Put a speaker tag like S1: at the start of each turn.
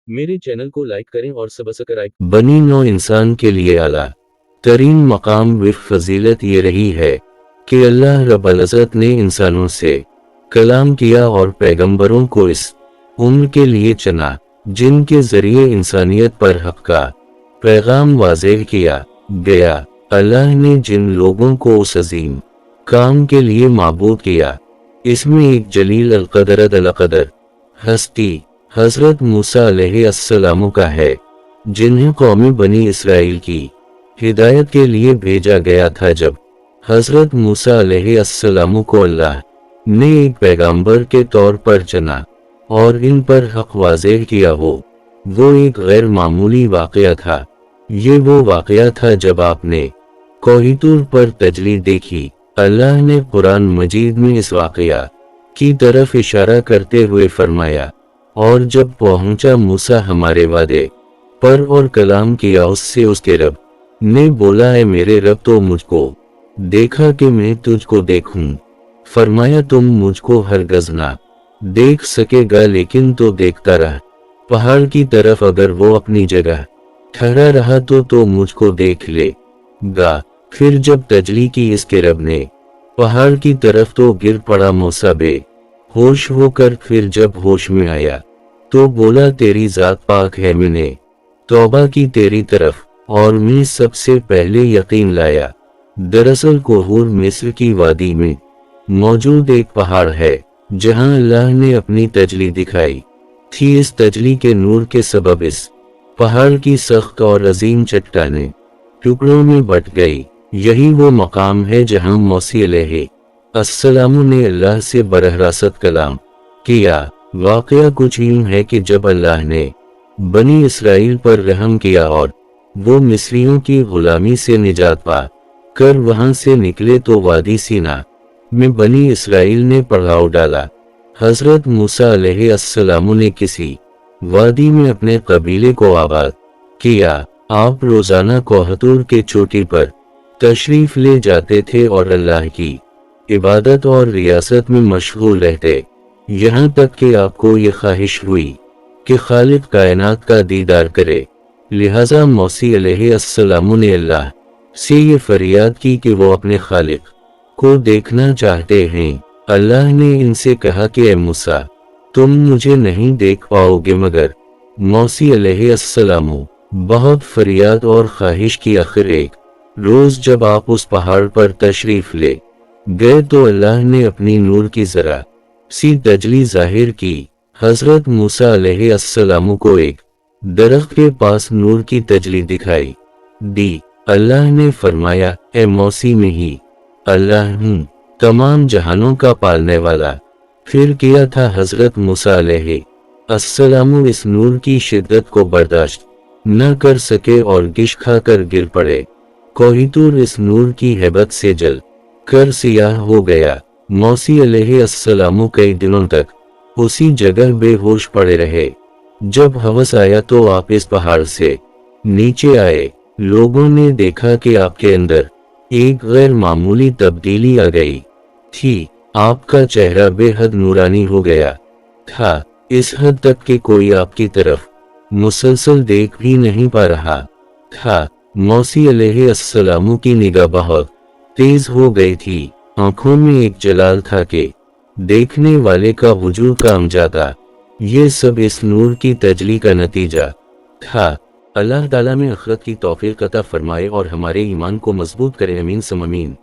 S1: मेरे चैनल को लाइक करें और सब्सक्राइब। बनी नौ इंसान के लिए आला तरीन मकाम व फजीलत ये रही है कि अल्लाह रब्बुल इज़्ज़त ने इंसानों से कलाम किया और पैगंबरों को इस उम्र के लिए चुना जिनके जरिए इंसानियत पर हक का पैगाम वाज़ेह किया गया। अल्लाह ने जिन लोगों को उस अजीम काम के लिए माबूद किया, इसमें एक जलील अल-क़दर हस्ती हजरत मूसा अलैहिस्सलाम का है, जिन्हें कौम बनी इसराइल की हिदायत के लिए भेजा गया था। जब हजरत मूसा अलैहिस्सलाम को अल्लाह ने एक पैगंबर के तौर पर चुना और इन पर हक वाज़ेह किया, वो एक गैर मामूली वाक़या था। ये वो वाक़या था जब आपने कोहितूर पर तजली देखी। अल्लाह ने कुरान मजीद में इस वाक़या की तरफ इशारा करते हुए फरमाया, और जब पहुंचा मूसा हमारे वादे पर और कलाम किया उससे, उसके रब ने बोला, है मेरे रब, तो मुझको देखा कि मैं तुझको देखूं। फरमाया, तुम मुझको हरगज़ ना देख सकेगा, लेकिन तो देखता रह पहाड़ की तरफ, अगर वो अपनी जगह ठहरा रहा तो मुझको देख लेगा। फिर जब तजली की इसके रब ने पहाड़ की तरफ तो गिर पड़ा मूसा बेहोश होकर। फिर जब होश में आया तो बोला, तेरी जात पाक है, मैंने तौबा की तेरी तरफ और मैं सबसे पहले यकीन लाया। दरअसल कोहूर मिस्र की वादी में मौजूद एक पहाड़ है जहां अल्लाह ने अपनी तजली दिखाई थी। इस तजली के नूर के सबब इस पहाड़ की सख्त और अजीम चट्टानें टुकड़ों में बट गई। यही वो मकाम है जहां मौसी अलैहिस्सलाम ने अल्लाह से बरह रास्त कलाम किया। वाक़या कुछ यूं है कि जब अल्लाह ने बनी इसराइल पर रहम किया और वो मिस्रियों की गुलामी से निजात पा कर वहां से निकले, तो वादी सीना में बनी इसराइल ने पड़ाव डाला। हजरत मूसा अलैहिस्सलाम ने किसी वादी में अपने कबीले को आबाद किया। आप रोजाना कोहतूर के चोटी पर तशरीफ ले जाते थे और अल्लाह की इबादत और रियासत में मशगूल रहते, यहाँ तक कि आपको ये ख्वाहिश हुई कि खालिक कायनात का दीदार करे। लिहाजा मौसी अलैहिस्सलाम ने अल्लाह से ये फरियाद की कि वो अपने खालिक को देखना चाहते हैं। अल्लाह ने इनसे कहा कि ए मूसा, तुम मुझे नहीं देख पाओगे, मगर मौसी अलैहिस्सलाम बहुत फरियाद और ख्वाहिश की। आखिर एक रोज जब आप उस पहाड़ पर तशरीफ ले गए तो अल्लाह ने अपनी नूर की जरा सी तजली जाहिर की। हजरत मूसा अलैहिस्सलाम को एक दरख्त के पास नूर की तजली दिखाई दी। अल्लाह ने फरमाया, ए मौसी, में ही अल्लाह हूँ, तमाम जहानों का पालने वाला। फिर किया था हजरत मूसा अलैहिस्सलाम इस नूर की शिद्दत को बर्दाश्त न कर सके और गिश खाकर गिर पड़े। कोहितूर इस नूर की हैबत से जल कर सियाह हो गया। मौसी अलैहिस्सलाम कई दिनों तक उसी जगह बेहोश पड़े रहे। जब हवस आया तो आप इस पहाड़ से नीचे आए। लोगों ने देखा कि आपके अंदर एक गैर मामूली तब्दीली आ गई थी। आपका चेहरा बेहद नूरानी हो गया था, इस हद तक कि कोई आपकी तरफ मुसलसल देख भी नहीं पा रहा था। मौसी अलैहिस्सलाम की निगाह बहुत तेज हो गई थी। आंखों में एक जलाल था कि देखने वाले का वजूद काम जाता। ये सब इस नूर की तजली का नतीजा था। अल्लाह ताला में आखिरत की तौफीक अता फरमाए और हमारे ईमान को मजबूत करे। अमीन सम अमीन।